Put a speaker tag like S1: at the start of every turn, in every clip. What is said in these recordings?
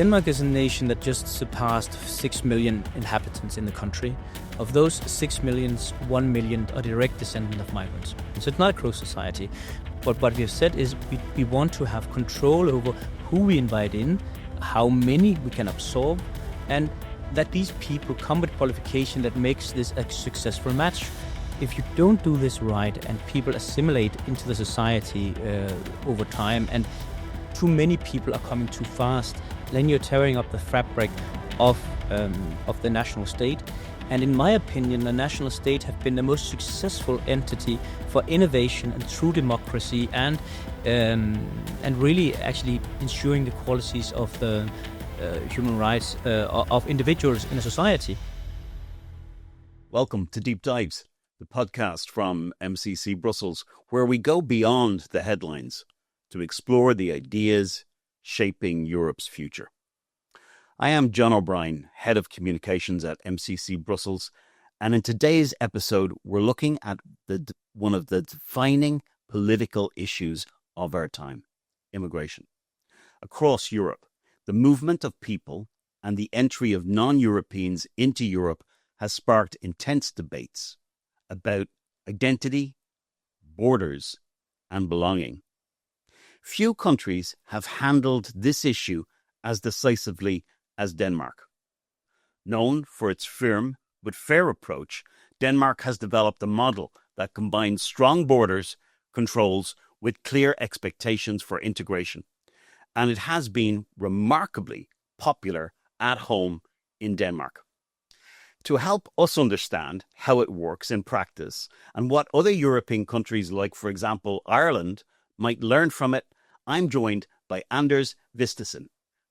S1: Denmark is a nation that just surpassed 6 million inhabitants in the country. Of those 6 million, 1 million are direct descendants of migrants. So it's not a closed society. But what we have said is we want to have control over who we invite in, how many we can absorb, and that these people come with qualification that makes this a successful match. If you don't do this right and people assimilate into the society over time, and too many people are coming too fast, then you're tearing up the fabric of the national state. And in my opinion, the national state have been the most successful entity for innovation and true democracy, and really actually ensuring the qualities of the human rights of individuals in a society.
S2: Welcome to Deep Dives, the podcast from MCC Brussels, where we go beyond the headlines to explore the ideas shaping Europe's future. I am John O'Brien, Head of Communications at MCC Brussels, and in today's episode, we're looking at one of the defining political issues of our time, immigration. Across Europe, the movement of people and the entry of non-Europeans into Europe has sparked intense debates about identity, borders, and belonging. Few countries have handled this issue as decisively as Denmark. Known for its firm but fair approach, Denmark has developed a model that combines strong borders controls with clear expectations for integration. And it has been remarkably popular at home in Denmark. To help us understand how it works in practice and what other European countries like, for example, Ireland, might learn from it, I'm joined by Anders Vistisen,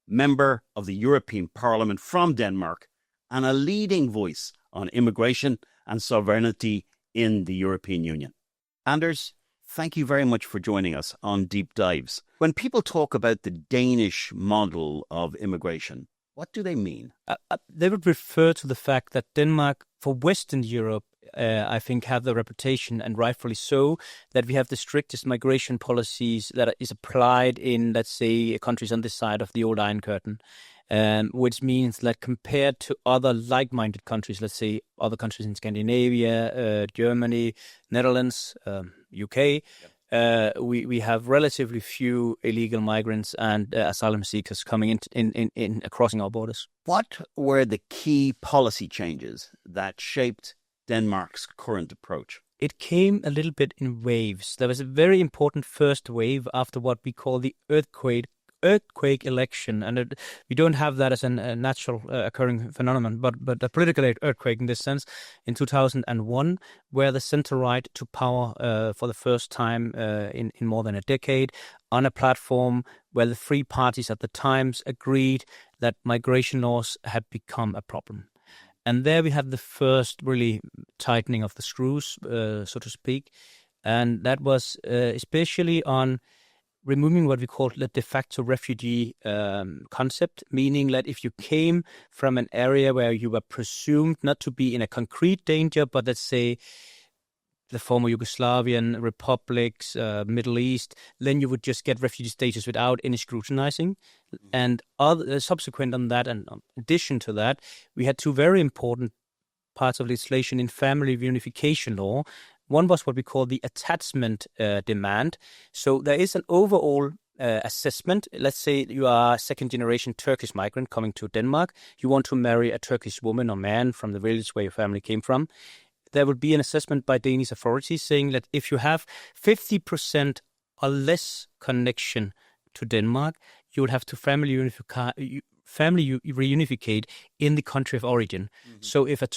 S2: member of the European Parliament from Denmark and a leading voice on immigration and sovereignty in the European Union. Anders, thank you very much for joining us on Deep Dives. When people talk about the Danish model of immigration, what do they mean?
S1: They would refer to the fact that Denmark, for Western Europe, I think have the reputation, and rightfully so, that we have the strictest migration policies that is applied in, let's say, countries on this side of the old Iron Curtain, which means that compared to other like-minded countries, let's say other countries in Scandinavia, Germany, Netherlands, UK, we have relatively few illegal migrants and asylum seekers coming in crossing our borders.
S2: What were the key policy changes that shaped Denmark's current approach?
S1: It came a little bit in waves. There was a very important first wave after what we call the earthquake election, and we don't have that as a natural occurring phenomenon, but a political earthquake in this sense in 2001, where the centre-right took power for the first time in more than a decade on a platform where the three parties at the times agreed that migration laws had become a problem. And there we have the first really tightening of the screws, so to speak. And that was especially on removing what we call the de facto refugee concept, meaning that if you came from an area where you were presumed not to be in a concrete danger, but let's say the former Yugoslavian republics, Middle East, then you would just get refugee status without any scrutinizing. And subsequent on that, and in addition to that, we had two very important parts of legislation in family reunification law. One was what we call the attachment demand. So there is an overall assessment. Let's say you are a second-generation Turkish migrant coming to Denmark. You want to marry a Turkish woman or man from the village where your family came from. There would be an assessment by Danish authorities saying that if you have 50% or less connection to Denmark, you would have to family reunificate in the country of origin. Mm-hmm. So if a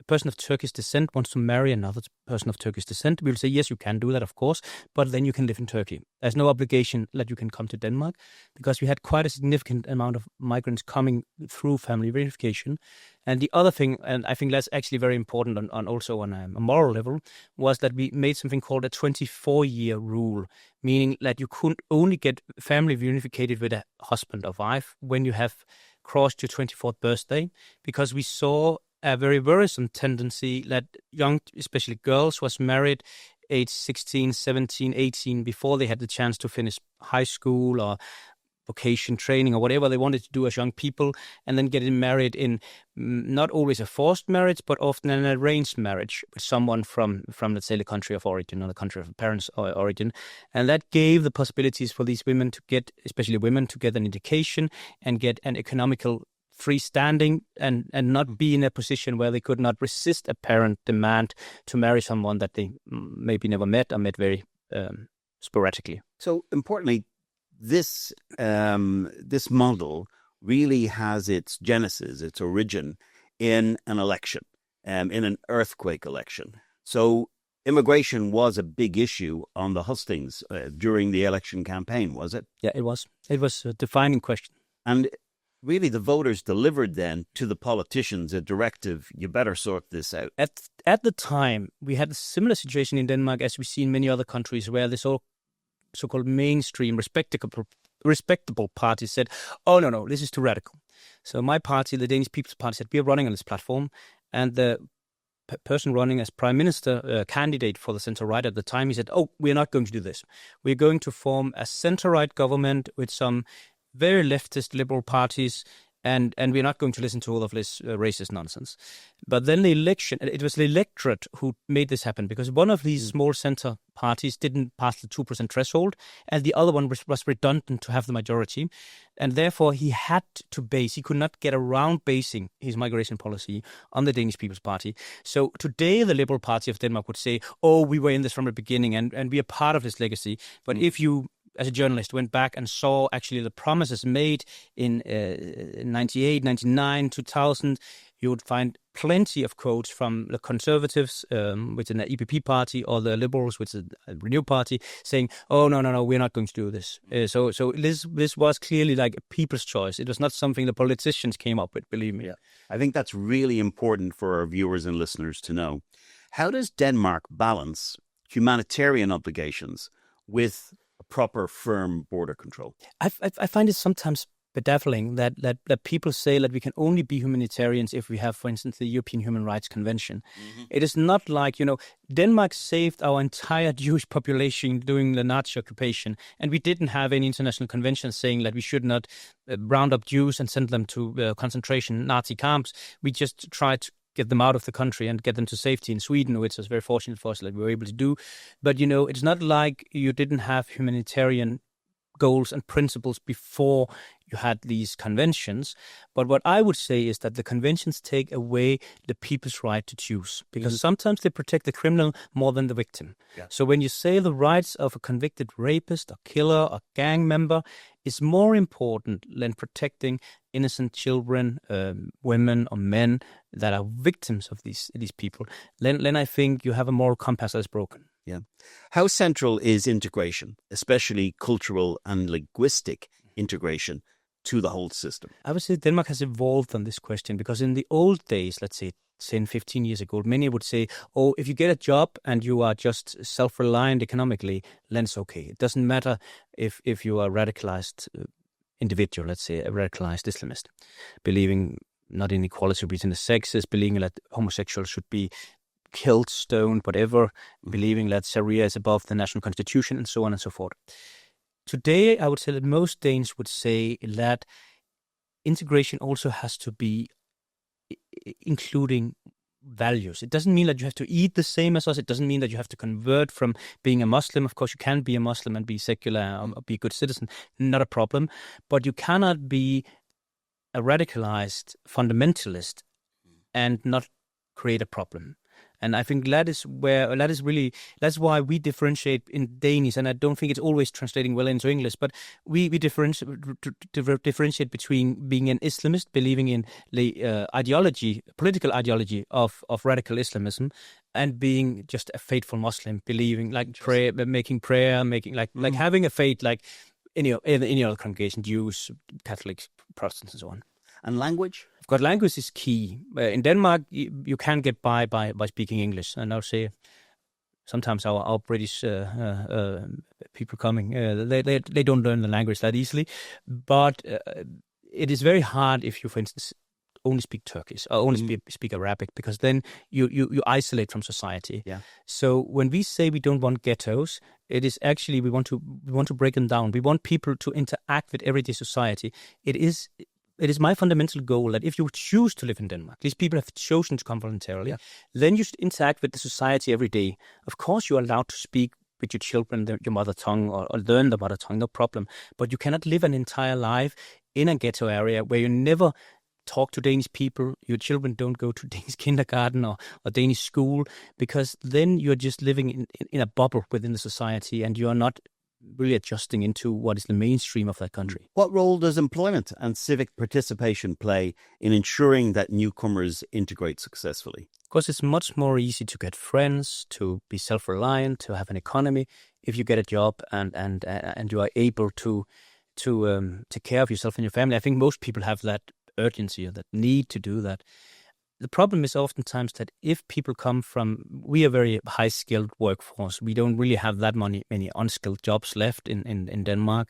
S1: person of Turkish descent wants to marry another person of Turkish descent, we'll say, yes, you can do that, of course, but then you can live in Turkey. There's no obligation that you can come to Denmark, because we had quite a significant amount of migrants coming through family reunification. And the other thing, and I think that's actually very important also on a moral level, was that we made something called a 24-year rule, meaning that you couldn't only get family reunificated with a husband or wife when you have crossed your 24th birthday, because we saw a very worrisome tendency that young, especially girls, was married age 16, 17, 18 before they had the chance to finish high school or vocation training or whatever they wanted to do as young people, and then getting married in not always a forced marriage, but often an arranged marriage with someone from let's say the country of origin or the country of parents' origin. And that gave the possibilities for these women to get, especially women, to get an education and get an economical freestanding and not be in a position where they could not resist a parent demand to marry someone that they maybe never met or met very sporadically.
S2: So importantly, this model really has its genesis, its origin in an election, in an earthquake election. So immigration was a big issue on the hustings during the election campaign, was it?
S1: Yeah, it was. It was a defining question.
S2: And really the voters delivered then to the politicians a directive, you better sort this out.
S1: At the time, we had a similar situation in Denmark as we see in many other countries where the so-called mainstream, respectable parties said, oh, no, this is too radical. So my party, the Danish People's Party, said, we're running on this platform. And the person running as prime minister candidate for the center-right at the time, he said, oh, we're not going to do this. We're going to form a center-right government with some very leftist liberal parties, and we're not going to listen to all of this racist nonsense. But then it was the electorate who made this happen, because one of these small center parties didn't pass the 2% threshold, and the other one was redundant to have the majority. And therefore, he could not get around basing his migration policy on the Danish People's Party. So today, the Liberal Party of Denmark would say, oh, we were in this from the beginning, and we are part of this legacy. But if you, as a journalist, went back and saw actually the promises made in 98, 99, 2000, you would find plenty of quotes from the Conservatives, which is an EPP party, or the Liberals, which is a Renew party, saying, oh, no, we're not going to do this. So this was clearly like a people's choice. It was not something the politicians came up with, believe me.
S2: Yeah. I think that's really important for our viewers and listeners to know. How does Denmark balance humanitarian obligations with proper, firm border control?
S1: I find it sometimes bedazzling that people say that we can only be humanitarians if we have, for instance, the European Human Rights Convention. Mm-hmm. It is not like, Denmark saved our entire Jewish population during the Nazi occupation, and we didn't have any international conventions saying that we should not round up Jews and send them to concentration Nazi camps. We just tried to get them out of the country and get them to safety in Sweden, which was very fortunate for us that we were able to do. But, it's not like you didn't have humanitarian goals and principles before you had these conventions. But what I would say is that the conventions take away the people's right to choose, because sometimes they protect the criminal more than the victim. Yeah. So when you say the rights of a convicted rapist or killer or gang member is more important than protecting innocent children, women or men that are victims of these people, then I think you have a moral compass that's broken.
S2: Yeah. How central is integration, especially cultural and linguistic integration, to the whole system?
S1: I would say Denmark has evolved on this question, because in the old days, let's say 10, 15 years ago, many would say, oh, if you get a job and you are just self-reliant economically, then it's okay. It doesn't matter if you are a radicalized individual, let's say a radicalized Islamist, believing not in equality between the sexes, believing that homosexuals should be killed, stoned, whatever, believing that Sharia is above the national constitution, and so on and so forth. Today, I would say that most Danes would say that integration also has to be including values. It doesn't mean that you have to eat the same as us. It doesn't mean that you have to convert from being a Muslim. Of course, you can be a Muslim and be secular or be a good citizen. Not a problem. But you cannot be a radicalized fundamentalist and not create a problem. And I think that's why we differentiate in Danish, and I don't think it's always translating well into English, but we differentiate between being an Islamist, believing in the political ideology of radical Islamism, and being just a faithful Muslim, believing making prayer, like having a faith like any other congregation, Jews, Catholics, Protestants, and so on.
S2: And language?
S1: Of course, language is key. In Denmark, you can get by speaking English. And I'll say sometimes our British people coming, they don't learn the language that easily. But it is very hard if you, for instance, only speak Turkish or only speak Arabic, because then you isolate from society.
S2: Yeah.
S1: So when we say we don't want ghettos, it is actually we want to break them down. We want people to interact with everyday society. It is my fundamental goal that if you choose to live in Denmark, these people have chosen to come voluntarily, then you should interact with the society every day. Of course, you are allowed to speak with your children your mother tongue or learn the mother tongue, no problem. But you cannot live an entire life in a ghetto area where you never talk to Danish people, your children don't go to Danish kindergarten or Danish school, because then you're just living in a bubble within the society and you are not really adjusting into what is the mainstream of that country.
S2: What role does employment and civic participation play in ensuring that newcomers integrate successfully?
S1: Because it's much more easy to get friends, to be self-reliant, to have an economy if you get a job and you are able to take care of yourself and your family. I think most people have that urgency or that need to do that. The problem is oftentimes that if people come from, we are a very high-skilled workforce. We don't really have that many unskilled jobs left in Denmark.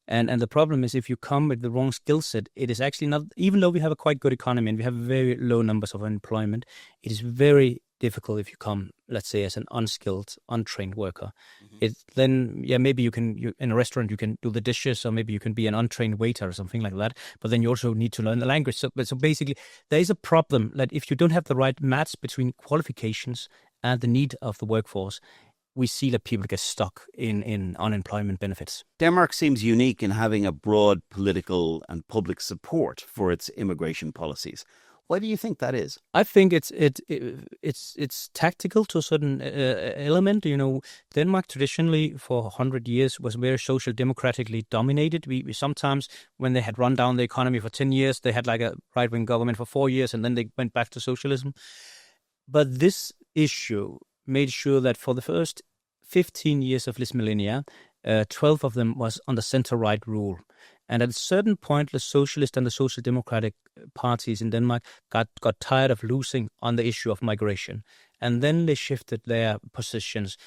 S1: And the problem is if you come with the wrong skill set, it is actually not, even though we have a quite good economy and we have very low numbers of unemployment, it is very difficult if you come, let's say, as an unskilled, untrained worker. Maybe you in a restaurant you can do the dishes, or maybe you can be an untrained waiter or something like that. But then you also need to learn the language. So basically, there is a problem that if you don't have the right match between qualifications and the need of the workforce, we see that people get stuck in unemployment benefits.
S2: Denmark seems unique in having a broad political and public support for its immigration policies. Why do you think that is?
S1: I think it's tactical to a certain element. You know, Denmark traditionally for 100 years was very social democratically dominated. We sometimes, when they had run down the economy for 10 years, they had like a right-wing government for 4 years, and then they went back to socialism. But this issue made sure that for the first 15 years of this millennia, 12 of them was under center-right rule. And at a certain point, the socialist and the social democratic parties in Denmark got tired of losing on the issue of migration. And then they shifted their positions.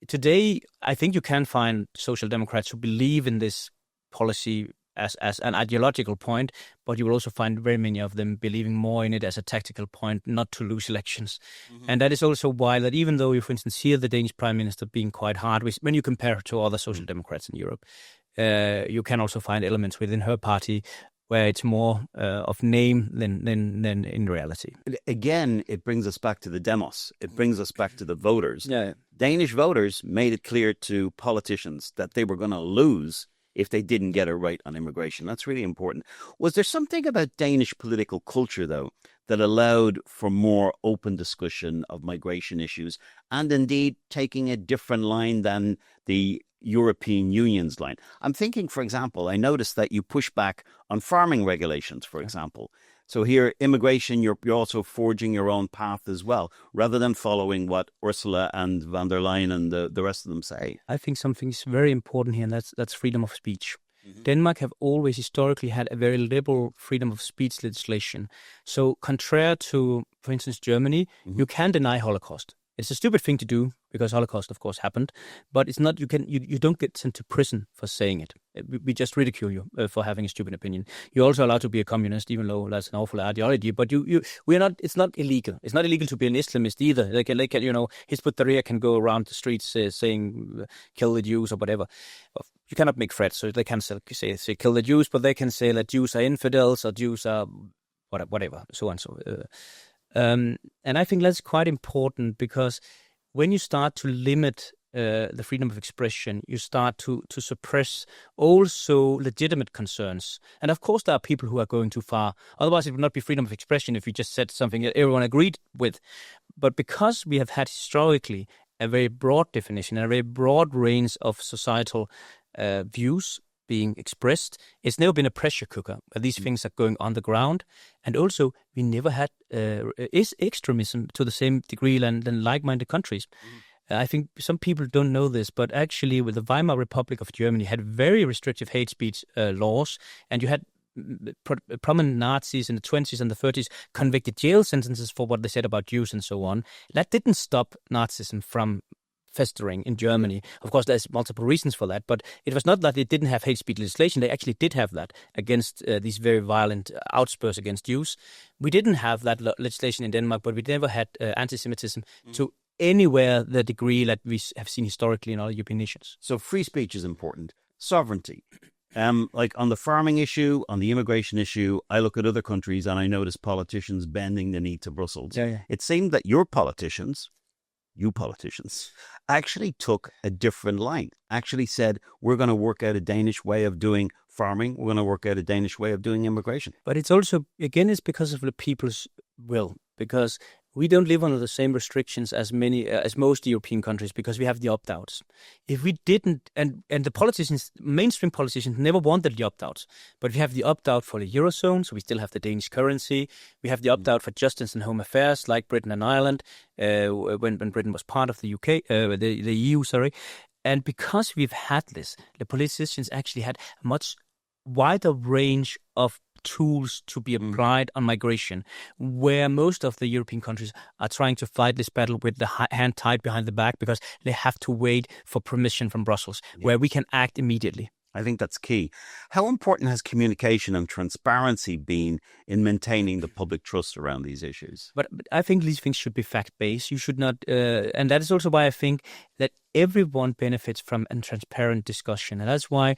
S1: Today, I think you can find social democrats who believe in this policy as an ideological point, but you will also find very many of them believing more in it as a tactical point, not to lose elections. And that is also why that even though you, for instance, hear the Danish Prime Minister being quite hard, when you compare to other social democrats in Europe, you can also find elements within her party where it's more of name than in reality.
S2: Again, it brings us back to the demos. It brings us back to the voters.
S1: Yeah.
S2: Danish voters made it clear to politicians that they were going to lose if they didn't get it right on immigration. That's really important. Was there something about Danish political culture, though, that allowed for more open discussion of migration issues and indeed taking a different line than the European Union's line? I'm thinking, for example, I noticed that you push back on farming regulations, for example. So here, immigration, you're also forging your own path as well, rather than following what Ursula and von der Leyen and the rest of them say.
S1: I think something's very important here, and that's freedom of speech. Denmark have always historically had a very liberal freedom of speech legislation. So contrary to, for instance, Germany, you can deny Holocaust. It's a stupid thing to do because Holocaust, of course, happened, but it's not. You don't get sent to prison for saying it. We just ridicule you for having a stupid opinion. You're also allowed to be a communist, even though that's an awful ideology. But we are not. It's not illegal. It's not illegal to be an Islamist either. They can Hizb ut-Tahrir can go around the streets saying kill the Jews or whatever. You cannot make threats, so they can say kill the Jews, but they can say that Jews are infidels or Jews are whatever, so on so. And I think that's quite important because when you start to limit the freedom of expression, you start to suppress also legitimate concerns. And of course, there are people who are going too far. Otherwise, it would not be freedom of expression if you just said something that everyone agreed with. But because we have had historically a very broad definition, a very broad range of societal views being expressed, it's never been a pressure cooker where these things are going on the ground. And also, we never had extremism to the same degree than like-minded countries. I think some people don't know this, but actually with the Weimar Republic of Germany had very restrictive hate speech laws, and you had prominent Nazis in the 20s and the 30s convicted jail sentences for what they said about Jews and so on. That didn't stop Nazism from festering in Germany. Of course, there's multiple reasons for that, but it was not that they didn't have hate speech legislation. They actually did have that against these very violent outbursts against Jews. We didn't have that legislation in Denmark, but we never had anti-Semitism to anywhere the degree that we have seen historically in other European nations.
S2: So free speech is important. Sovereignty. Like on the farming issue, on the immigration issue, I look at other countries and I notice politicians bending the knee to Brussels.
S1: Yeah.
S2: It seemed that you politicians, actually took a different line, actually said, we're going to work out a Danish way of doing farming, we're going to work out a Danish way of doing immigration.
S1: But it's also, again, it's because of the people's will, because we don't live under the same restrictions as most European countries because we have the opt-outs. If we didn't, and the politicians, mainstream politicians, never wanted the opt-outs, but we have the opt-out for the Eurozone, so we still have the Danish currency. We have the opt-out for justice and home affairs, like Britain and Ireland, when Britain was part of the UK, the EU, sorry. And because we've had this, the politicians actually had a much wider range of tools to be applied on migration, where most of the European countries are trying to fight this battle with the hand tied behind the back because they have to wait for permission from Brussels, where we can act immediately.
S2: I think that's key. How important has communication and transparency been in maintaining the public trust around these issues?
S1: But I think these things should be fact-based. You should not, and that is also why I think that everyone benefits from a transparent discussion. And that's why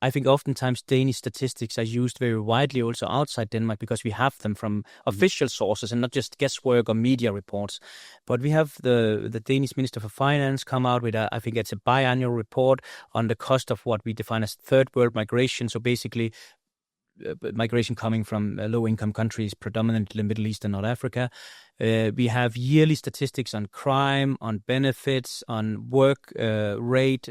S1: I think oftentimes Danish statistics are used very widely also outside Denmark because we have them from official sources and not just guesswork or media reports. But we have the Danish Minister for Finance come out with, I think it's a biannual report on the cost of what we define as third world migration. So basically migration coming from low-income countries, predominantly the Middle East and North Africa. We have yearly statistics on crime, on benefits, on work rate,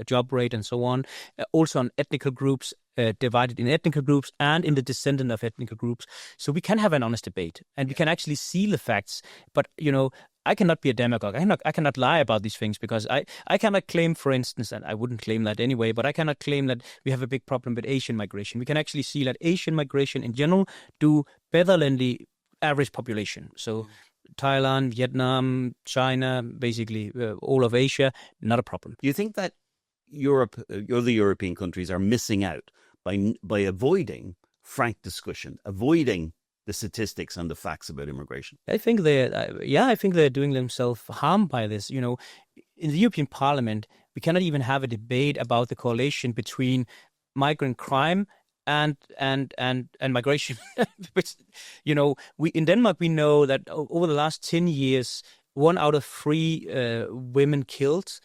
S1: job rate, and so on. Also on ethnic groups, divided in ethnic groups and in the descendant of ethnic groups. So we can have an honest debate and we can actually see the facts. But, I cannot be a demagogue. I cannot lie about these things because I cannot claim, for instance, and I wouldn't claim that anyway, but I cannot claim that we have a big problem with Asian migration. We can actually see that Asian migration in general do better than the average population. So Thailand, Vietnam, China, basically all of Asia, not a problem.
S2: Do you think that Europe, other European countries are missing out by avoiding frank discussion, avoiding the statistics and the facts about immigration?
S1: I think they're doing themselves harm by this. In the European Parliament, we cannot even have a debate about the correlation between migrant crime and migration. Which, we in Denmark we know that over the last 10 years, 1 out of 3 women killed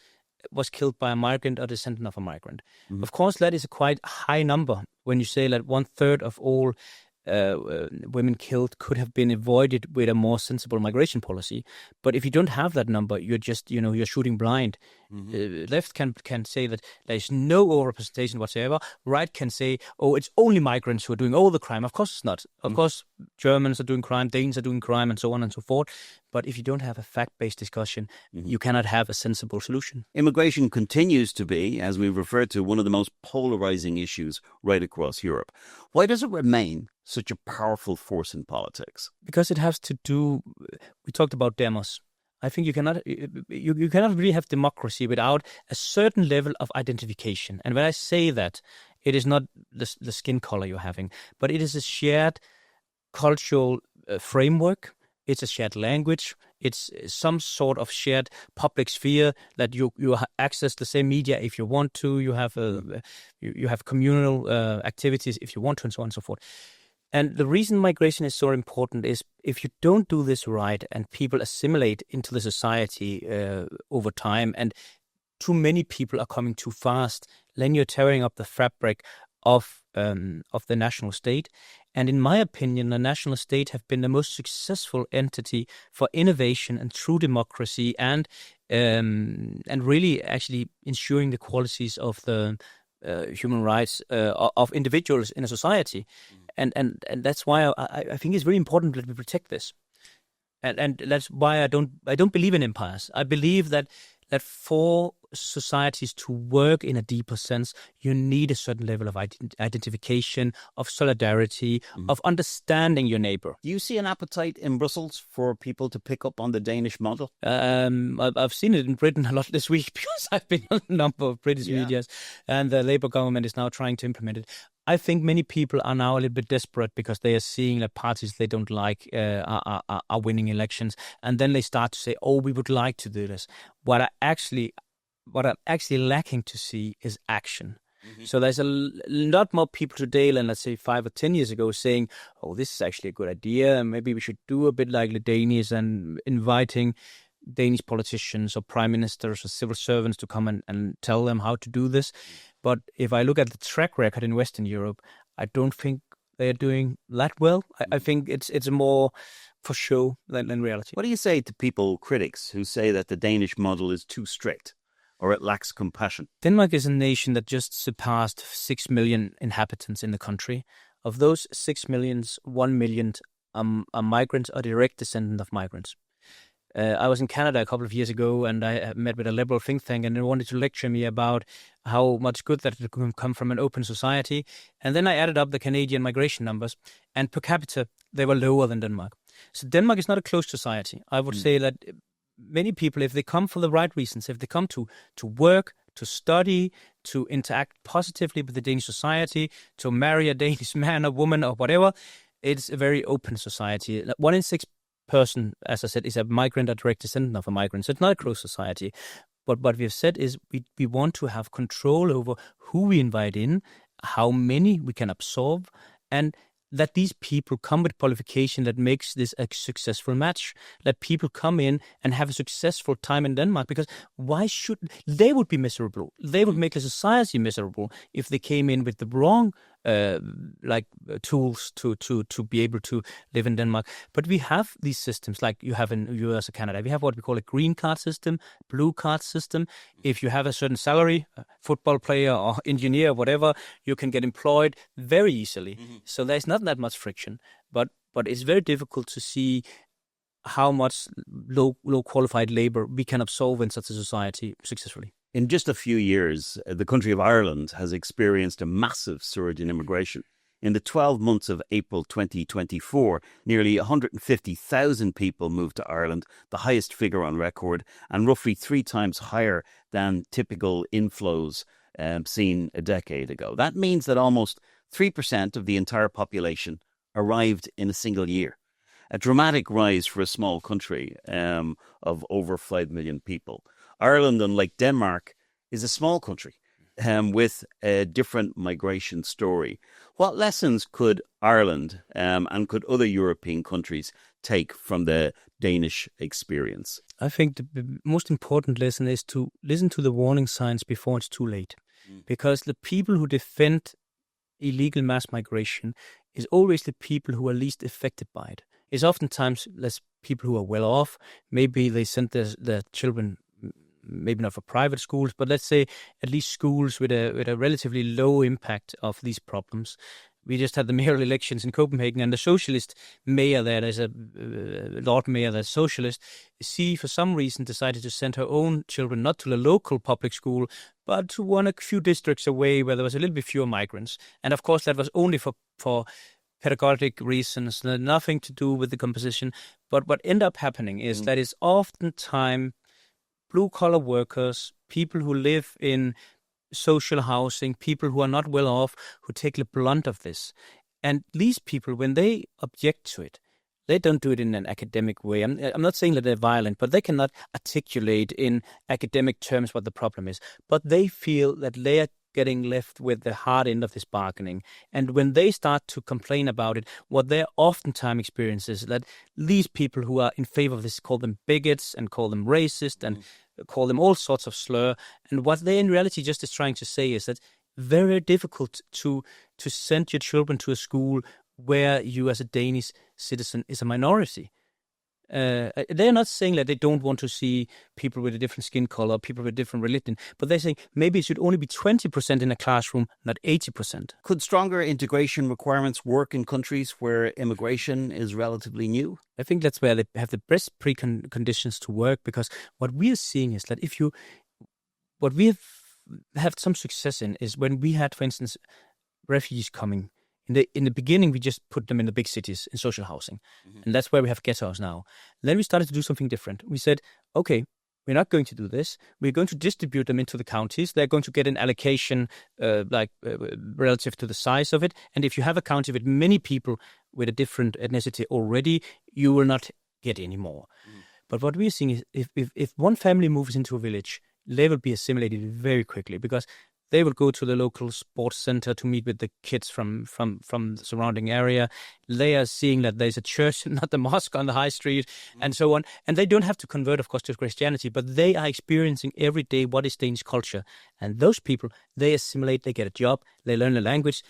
S1: was killed by a migrant or descendant of a migrant. Mm-hmm. Of course, that is a quite high number when you say that 1/3 of all women killed could have been avoided with a more sensible migration policy. But if you don't have that number, you're just, you're shooting blind. Mm-hmm. Left can say that there is no overrepresentation whatsoever. Right can say, it's only migrants who are doing all the crime. Of course it's not. Of course, Germans are doing crime, Danes are doing crime, and so on and so forth. But if you don't have a fact-based discussion, you cannot have a sensible solution.
S2: Immigration continues to be, as we referred to, one of the most polarizing issues right across Europe. Why does it remain such a powerful force in politics?
S1: Because it has to do, we talked about demos. I think you cannot really have democracy without a certain level of identification. And when I say that, it is not the skin color you're having, but it is a shared cultural framework. It's a shared language. It's some sort of shared public sphere that you access the same media if you want to. You have communal activities if you want to, and so on and so forth. And the reason migration is so important is if you don't do this right and people assimilate into the society over time and too many people are coming too fast, then you're tearing up the fabric of the national state. And in my opinion, the national state have been the most successful entity for innovation and true democracy and really actually ensuring the qualities of the human rights of individuals in a society. And that's why I think it's very important that we protect this. And that's why I don't believe in empires. I believe that for societies to work in a deeper sense, you need a certain level of identification, of solidarity, of understanding your neighbor.
S2: Do you see an appetite in Brussels for people to pick up on the Danish model?
S1: I've seen it in Britain a lot this week because I've been on a number of British medias, and the Labour government is now trying to implement it. I think many people are now a little bit desperate because they are seeing that parties they don't like are winning elections, and then they start to say, "Oh, we would like to do this." What I'm actually lacking to see is action. So there's a lot more people today than, let's say, 5 or 10 years ago saying, "Oh, this is actually a good idea, and maybe we should do a bit like the Danish and inviting Danish politicians or prime ministers or civil servants to come and tell them how to do this." But if I look at the track record in Western Europe, I don't think they're doing that well. I think it's more for show than reality.
S2: What do you say to people, critics, who say that the Danish model is too strict or it lacks compassion?
S1: Denmark is a nation that just surpassed 6 million inhabitants in the country. Of those 6 millions, 1 million are migrants or direct descendant of migrants. I was in Canada a couple of years ago, and I met with a liberal think tank, and they wanted to lecture me about how much good that it could come from an open society. And then I added up the Canadian migration numbers, and per capita, they were lower than Denmark. So Denmark is not a closed society. I would say that many people, if they come for the right reasons, if they come to work, to study, to interact positively with the Danish society, to marry a Danish man or woman or whatever, it's a very open society. 1 in 6 person, as I said, is a migrant or direct descendant of a migrant. So it's not a closed society. But what we have said is we want to have control over who we invite in, how many we can absorb, and that these people come with qualification that makes this a successful match. Let people come in and have a successful time in Denmark, because why should they would be miserable? They would make the society miserable if they came in with the wrong tools to be able to live in Denmark. But we have these systems like you have in US or Canada. We have what we call a green card system, blue card system. If you have a certain salary, football player or engineer, whatever, you can get employed very easily. So there's not that much friction. But it's very difficult to see how much low qualified labor we can absorb in such a society successfully.
S2: In just a few years, the country of Ireland has experienced a massive surge in immigration. In the 12 months of April 2024, nearly 150,000 people moved to Ireland, the highest figure on record, and roughly 3 times higher than typical inflows seen a decade ago. That means that almost 3% of the entire population arrived in a single year. A dramatic rise for a small country of over 5 million people. Ireland, unlike Denmark, is a small country with a different migration story. What lessons could Ireland and could other European countries take from the Danish experience?
S1: I think the most important lesson is to listen to the warning signs before it's too late. Because the people who defend illegal mass migration is always the people who are least affected by it. It's oftentimes less people who are well off. Maybe they send their children, maybe not for private schools, but let's say at least schools with a relatively low impact of these problems. We just had the mayoral elections in Copenhagen, and the socialist mayor there's a Lord Mayor that's socialist. She, for some reason, decided to send her own children not to the local public school, but to one a few districts away where there was a little bit fewer migrants. And of course, that was only for pedagogic reasons, nothing to do with the composition. But what ended up happening is that it's oftentimes blue-collar workers, people who live in social housing, people who are not well off, who take the brunt of this. And these people, when they object to it, they don't do it in an academic way. I'm not saying that they're violent, but they cannot articulate in academic terms what the problem is. But they feel that they are getting left with the hard end of this bargaining. And when they start to complain about it, what they oftentimes experience is that these people who are in favor of this call them bigots and call them racist and call them all sorts of slur. And what they in reality just is trying to say is that very difficult to send your children to a school where you as a Danish citizen is a minority. They're not saying that they don't want to see people with a different skin color, people with a different religion, but they're saying maybe it should only be 20% in a classroom, not 80%.
S2: Could stronger integration requirements work in countries where immigration is relatively new?
S1: I think that's where they have the best preconditions to work, because what we are seeing is that what we have had some success in is when we had, for instance, refugees coming. In the beginning, we just put them in the big cities in social housing. And that's where we have ghettos now. Then we started to do something different. We said, okay, we're not going to do this. We're going to distribute them into the counties. They're going to get an allocation relative to the size of it. And if you have a county with many people with a different ethnicity already, you will not get any more. But what we're seeing is if one family moves into a village, they will be assimilated very quickly because they will go to the local sports center to meet with the kids from the surrounding area. They are seeing that there's a church, not the mosque on the high street, and so on. And they don't have to convert, of course, to Christianity, but they are experiencing every day what is Danish culture. And those people, they assimilate, they get a job, they learn the language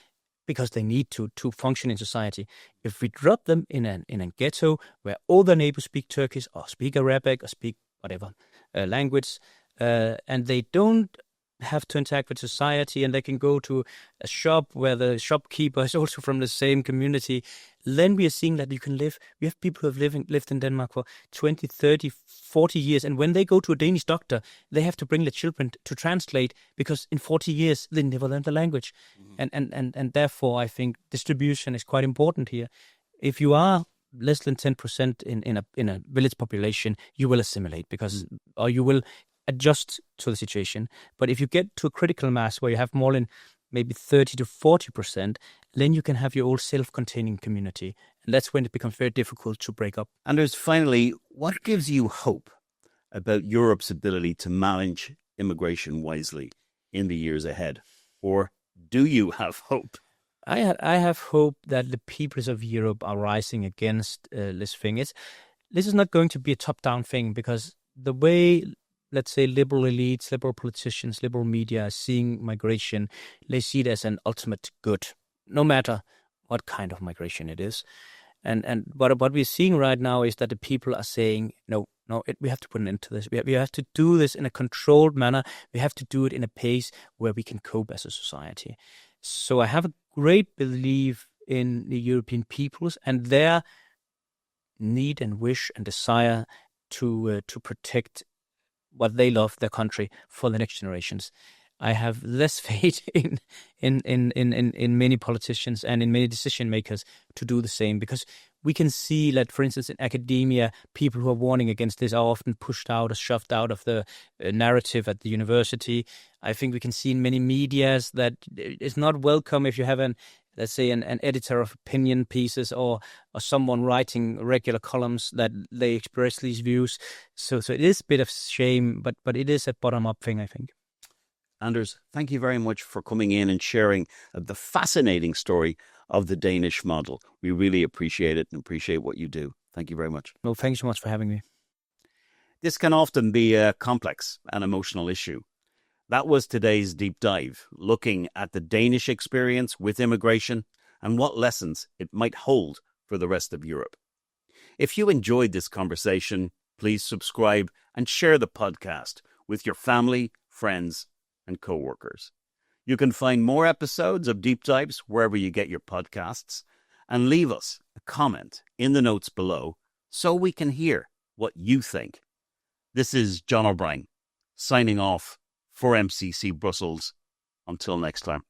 S1: because they need to function in society. If we drop them in a ghetto where all the neighbors speak Turkish or speak Arabic or speak whatever language, and they don't have to interact with society, and they can go to a shop where the shopkeeper is also from the same community, then we are seeing that you can live. We have people who have lived in Denmark for 20, 30, 40 years, and when they go to a Danish doctor, they have to bring the children to translate because in 40 years they never learned the language. And therefore I think distribution is quite important here. If you are less than 10% in a village population, you will assimilate because or you will adjust to the situation. But if you get to a critical mass where you have more than maybe 30 to 40%, then you can have your own self-containing community. And that's when it becomes very difficult to break up.
S2: Anders, finally, what gives you hope about Europe's ability to manage immigration wisely in the years ahead? Or do you have hope?
S1: I have hope that the peoples of Europe are rising against this thing. This is not going to be a top-down thing because the way, let's say, liberal elites, liberal politicians, liberal media are seeing migration, they see it as an ultimate good, no matter what kind of migration it is. And what we're seeing right now is that the people are saying, no, we have to put an end to this. We have to do this in a controlled manner. We have to do it in a pace where we can cope as a society. So I have a great belief in the European peoples and their need and wish and desire to protect what they love, their country, for the next generations. I have less faith in many politicians and in many decision makers to do the same, because we can see that, for instance, in academia, people who are warning against this are often pushed out or shoved out of the narrative at the university. I think we can see in many medias that it's not welcome if you have let's say an editor of opinion pieces or someone writing regular columns that they express these views. So it is a bit of shame, but it is a bottom-up thing, I think.
S2: Anders, thank you very much for coming in and sharing the fascinating story of the Danish model. We really appreciate it and appreciate what you do. Thank you very much.
S1: Well, thank you so much for having me.
S2: This can often be a complex and emotional issue. That was today's deep dive, looking at the Danish experience with immigration and what lessons it might hold for the rest of Europe. If you enjoyed this conversation, please subscribe and share the podcast with your family, friends, and co-workers. You can find more episodes of Deep Dives wherever you get your podcasts, and leave us a comment in the notes below so we can hear what you think. This is John O'Brien, signing off for MCC Brussels. Until next time.